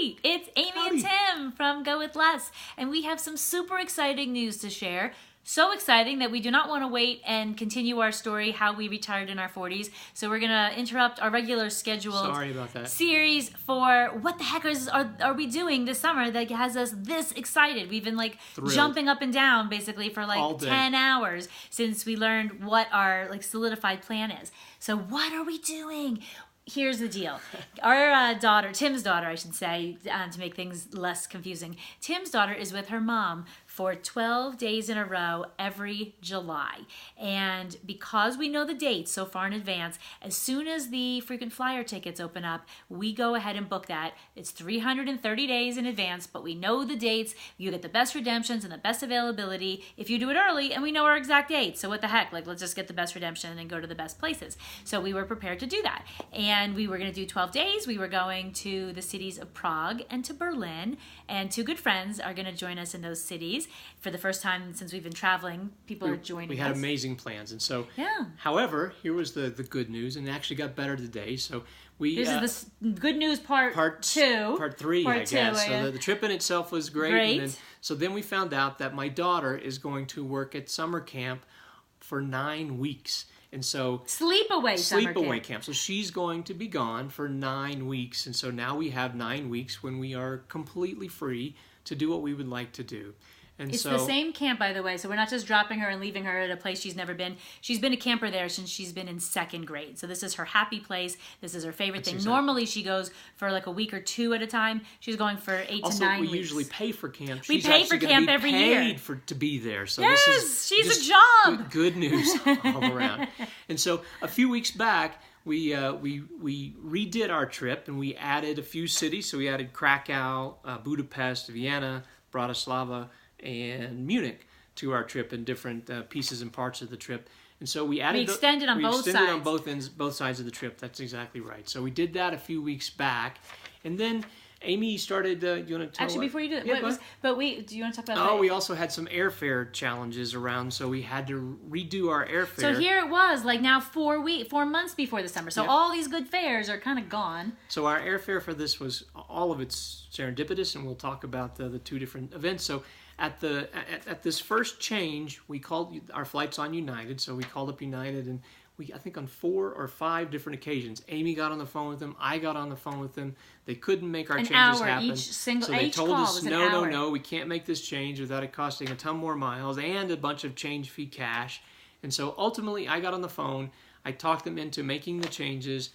Hi, it's Amy and Tim from Go With Less, and we have some super exciting news to share. So exciting that we do not want to wait and continue our story, how we retired in our 40s. So we're going to interrupt our regular scheduled series for what the heck are we doing this summer that has us this excited. We've been like thrilled, jumping up and down basically for like 10 hours since we learned what our like solidified plan is. So what are we doing? Here's the deal. Our daughter, Tim's daughter, I should say, to make things less confusing. Tim's daughter is with her mom for 12 days in a row every July. And because we know the dates so far in advance, as soon as the frequent flyer tickets open up, we go ahead and book that. It's 330 days in advance, but we know the dates. You get the best redemptions and the best availability if you do it early, and we know our exact dates. So what the heck? Like, let's just get the best redemption and go to the best places. So we were prepared to do that. And we were going to do 12 days. We were going to the cities of Prague and to Berlin. And two good friends are going to join us in those cities. For the first time since we've been traveling, people are joining us. We had amazing plans. And so, however, here was the good news, and it actually got better today. So this is the good news part two. Part three, I guess. So the trip in itself was great. And then we found out that my daughter is going to work at summer camp for 9 weeks. And so sleepaway camp. So she's going to be gone for 9 weeks. And so now we have 9 weeks when we are completely free to do what we would like to do. And it's the same camp, by the way, so we're not just dropping her and leaving her at a place she's never been. She's been a camper there since she's been in 2nd grade. So this is her happy place. This is her favorite thing. Exactly. Normally she goes for like a week or 2 at a time. She's going for 8 to 9 weeks. Also, we usually pay for camp. We pay for camp every year. Paid to be there. So yes, this is she's a job. Good news all around. And so a few weeks back, we redid our trip and we added a few cities. So we added Krakow, Budapest, Vienna, Bratislava, and Munich to our trip in different pieces and parts of the trip. And so we extended on both sides. We extended on both sides of the trip. That's exactly right. So we did that a few weeks back. And then Amy started, do you want to tell Actually, before you do it, do you want to talk about that? Oh, we also had some airfare challenges around, so we had to redo our airfare. So here it was, like now 4 months before the summer. So all these good fares are kind of gone. So our airfare for this was, all of it's serendipitous, and we'll talk about the 2 different events. So at this first change, we called our flights on United. So we called up United, and I think on 4 or 5 different occasions, Amy got on the phone with them. I got on the phone with them. They couldn't make our changes happen. So they told us, no, we can't make this change without it costing a ton more miles and a bunch of change fee cash. And so ultimately, I got on the phone. I talked them into making the changes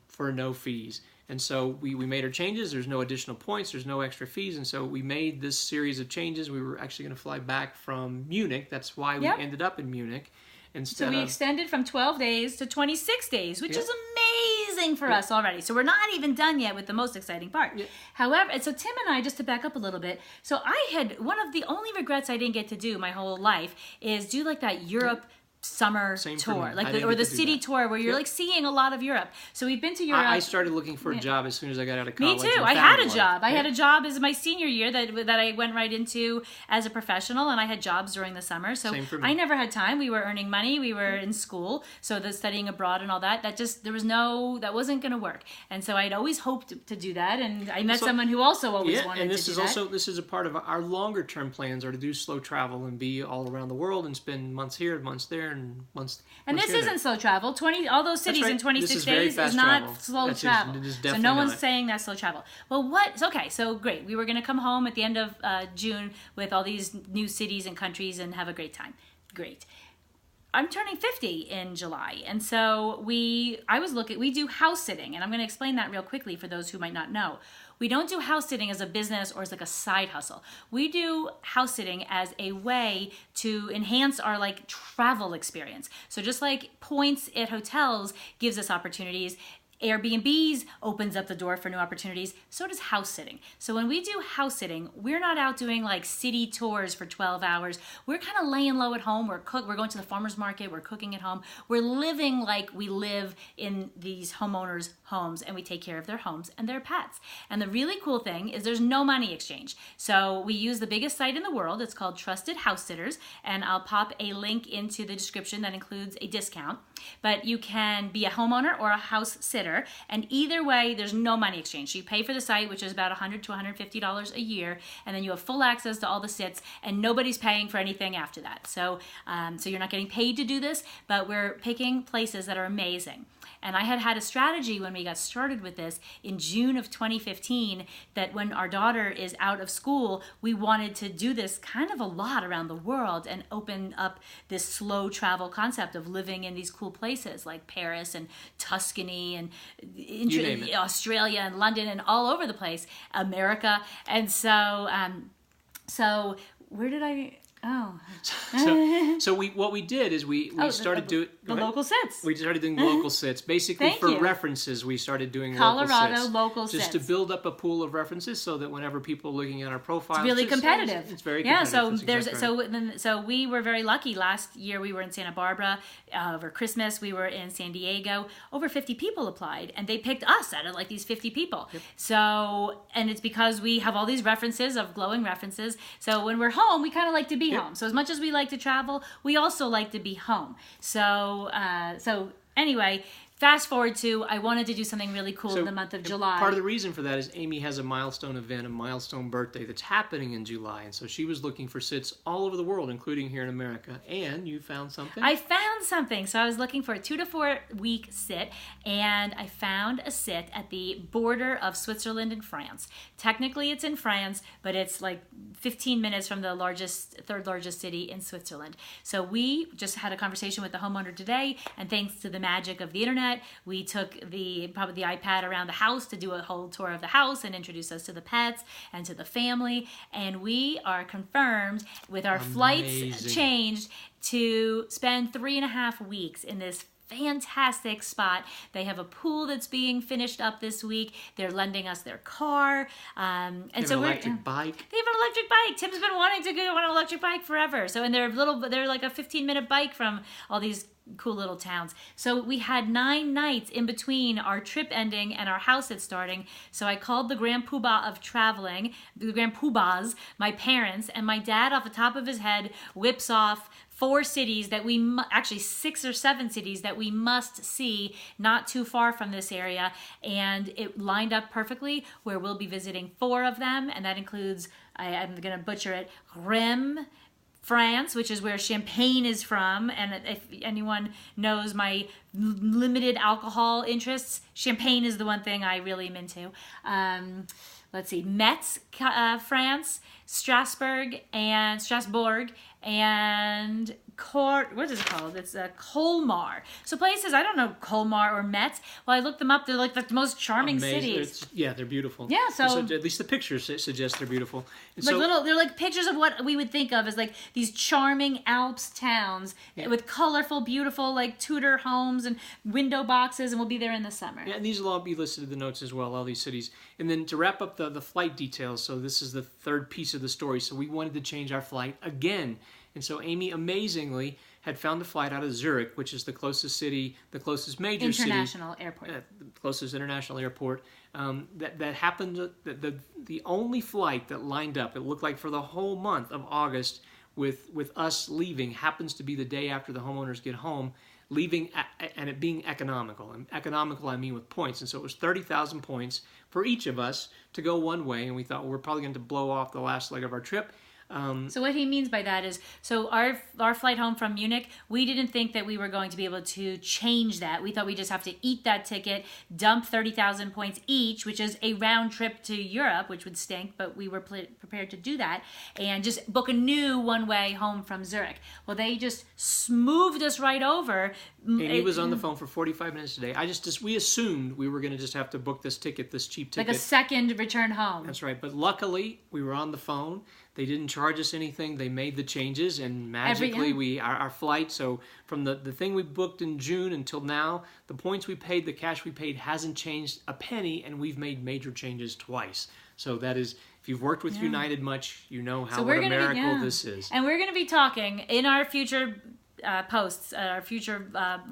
for no fees. And so we made our changes. There's no additional points. There's no extra fees. And so we made this series of changes. We were actually going to fly back from Munich. That's why we ended up in Munich. So we extended from 12 days to 26 days, which is amazing for us already. So we're not even done yet with the most exciting part. However, so Tim and I, just to back up a little bit, so I had, one of the only regrets I didn't get to do my whole life is do like that Europe summer tour, like or the city tour where you're like seeing a lot of Europe. So we've been to Europe. I started looking for a job as soon as I got out of college. Me too. I had a job. I had a job as my senior year that I went right into as a professional, and I had jobs during the summer. So I never had time. We were earning money. We were in school. So the studying abroad and all that that wasn't going to work. And so I'd always hoped to do that. And I met someone who also always wanted to do that. This is a part of our longer term plans are to do slow travel and be all around the world and spend months here, months there, and this isn't slow travel. All those cities in 26 days is not slow travel. So no one's saying that's slow travel. Well, okay, so great. We were going to come home at the end of June with all these new cities and countries and have a great time. Great. I'm turning 50 in July, and so we do house sitting, and I'm going to explain that real quickly for those who might not know. We don't do house sitting as a business or as like a side hustle. We do house sitting as a way to enhance our like travel experience. So just like points at hotels gives us opportunities, Airbnbs opens up the door for new opportunities. So does house sitting. So when we do house sitting, we're not out doing like city tours for 12 hours. We're kind of laying low at home. We're going to the farmer's market. We're cooking at home. We're living like we live in these homeowners' homes, and we take care of their homes and their pets. And the really cool thing is there's no money exchange. So we use the biggest site in the world. It's called Trusted House Sitters, and I'll pop a link into the description that includes a discount. But you can be a homeowner or a house sitter year. And either way, there's no money exchange. So you pay for the site, which is about $100 to $150 a year, and then you have full access to all the sits, and nobody's paying for anything after that. So, so you're not getting paid to do this, but we're picking places that are amazing. And I had a strategy when we got started with this in June of 2015 that when our daughter is out of school, we wanted to do this kind of a lot around the world and open up this slow travel concept of living in these cool places like Paris and Tuscany and Australia and London and all over the place, America. And so, so where did I... Oh. So what we did is we started doing the local sits. We started doing local sits. Basically, for references, we started doing Colorado local sits. Just to build up a pool of references so that whenever people are looking at our profiles, it's really competitive. It's very competitive. Yeah, so we were very lucky. Last year we were in Santa Barbara. Over Christmas we were in San Diego. Over 50 people applied, and they picked us out of like these 50 people. Yep. So, and it's because we have all these references of glowing references. So when we're home, we kind of like to be home. So as much as we like to travel, we also like to be home. So so anyway, fast forward to, I wanted to do something really cool in the month of July. Part of the reason for that is Amy has a milestone event, a milestone birthday that's happening in July. And so she was looking for sits all over the world, including here in America. And you found something? I found something. So I was looking for a 2 to 4 week sit, and I found a sit at the border of Switzerland and France. Technically it's in France, but it's like 15 minutes from the third largest city in Switzerland. So we just had a conversation with the homeowner today, and thanks to the magic of the internet, we took probably the iPad around the house to do a whole tour of the house and introduce us to the pets and to the family. And we are confirmed with our flights changed to spend 3.5 weeks in this fantastic spot. They have a pool that's being finished up this week. They're lending us their car. And they have an electric bike. They have an electric bike. Tim's been wanting to go on an electric bike forever. So, and they're like a 15-minute bike from all these cool little towns. So we had 9 nights in between our trip ending and our house at starting. So I called the Grand Poobah of traveling, the Grand Poobahs, my parents, and my dad off the top of his head whips off 4 cities that actually 6 or 7 cities that we must see not too far from this area. And it lined up perfectly where we'll be visiting 4 of them. And that includes, I'm going to butcher it, Reims, France, which is where champagne is from, and if anyone knows my limited alcohol interests, champagne is the one thing I really am into. Let's see, Metz, France, Strasbourg, and what is it called? It's Colmar. So places, I don't know Colmar or Metz. Well, I looked them up. They're like the most charming cities. They're beautiful. Yeah, so at least the pictures suggest they're beautiful. And they're like pictures of what we would think of as like these charming Alps towns with colorful, beautiful like Tudor homes and window boxes, and we'll be there in the summer. Yeah, and these will all be listed in the notes as well, all these cities. And then to wrap up the flight details, so this is the third piece of the story. So we wanted to change our flight again. And so Amy, amazingly, had found a flight out of Zurich, which is the closest city, the closest major international airport. The closest international airport. That happened, the only flight that lined up, it looked like for the whole month of August, with us leaving, happens to be the day after the homeowners get home, leaving and it being economical. And economical, I mean with points. And so it was 30,000 points for each of us to go one way. And we thought, well, we're probably going to blow off the last leg of our trip. So what he means by that is, so our flight home from Munich, we didn't think that we were going to be able to change that. We thought we just have to eat that ticket, dump 30,000 points each, which is a round trip to Europe, which would stink, but we were prepared to do that, and just book a new one-way home from Zurich. Well, they just smoothed us right over. And he was on the phone for 45 minutes today. We assumed we were going to just have to book this ticket, this cheap ticket. Like a second return home. That's right. But luckily, we were on the phone. They didn't charge us anything. They made the changes, and magically our flight, so from the thing we booked in June until now, the points we paid, the cash we paid hasn't changed a penny, and we've made major changes twice. So that is, if you've worked with United much, you know what a miracle this is. And we're going to be talking in our future posts, our future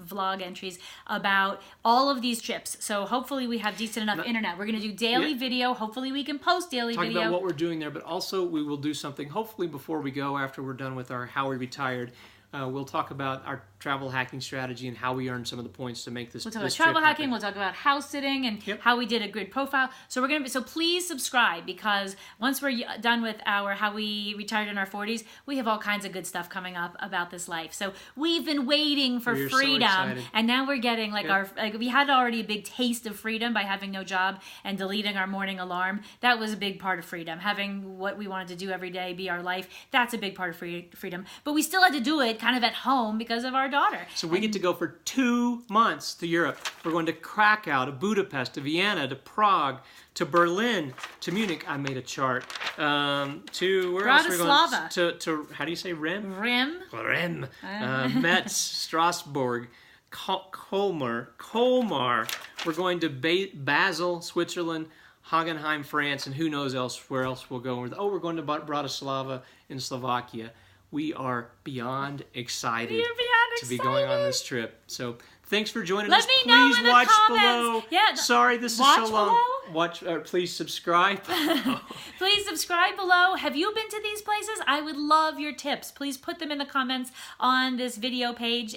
vlog entries about all of these trips. So hopefully we have decent enough internet. We're going to do daily video. Hopefully we can post daily video. Talk about what we're doing there, but also we will do something hopefully before we go, after we're done with our How We Retired. We'll talk about our travel hacking strategy and how we earned some of the points to make this. We'll talk about this travel trip hacking. happen. We'll talk about house sitting and how we did a grid profile. So so please subscribe, because once we're done with our how we retired in our 40s, we have all kinds of good stuff coming up about this life. So we've been waiting for We're so freedom, excited. and now we're getting we had already a big taste of freedom by having no job and deleting our morning alarm. That was a big part of freedom. Having what we wanted to do every day be our life. That's a big part of freedom. But we still had to do it kind of at home because of our daughter. So we get to go for 2 months to Europe. We're going to Krakow, to Budapest, to Vienna, to Prague, to Berlin, to Munich. I made a chart. To where else are we going? To how do you say Rem? Rem. Metz, Strasbourg, Colmar. We're going to Basel, Switzerland, Hagenheim, France, and who knows where else we'll go. We're going to Bratislava in Slovakia. We are beyond excited to be going on this trip. So thanks for joining us. Let me know in the watch comments. below. Sorry, this is so long. Please subscribe. Please subscribe below. Have you been to these places? I would love your tips. Please put them in the comments on this video page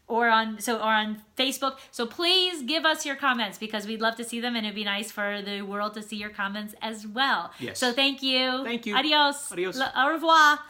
or on Facebook. So please give us your comments, because we'd love to see them, and it'd be nice for the world to see your comments as well. Yes. So thank you. Thank you. Adios. Adios. Au revoir.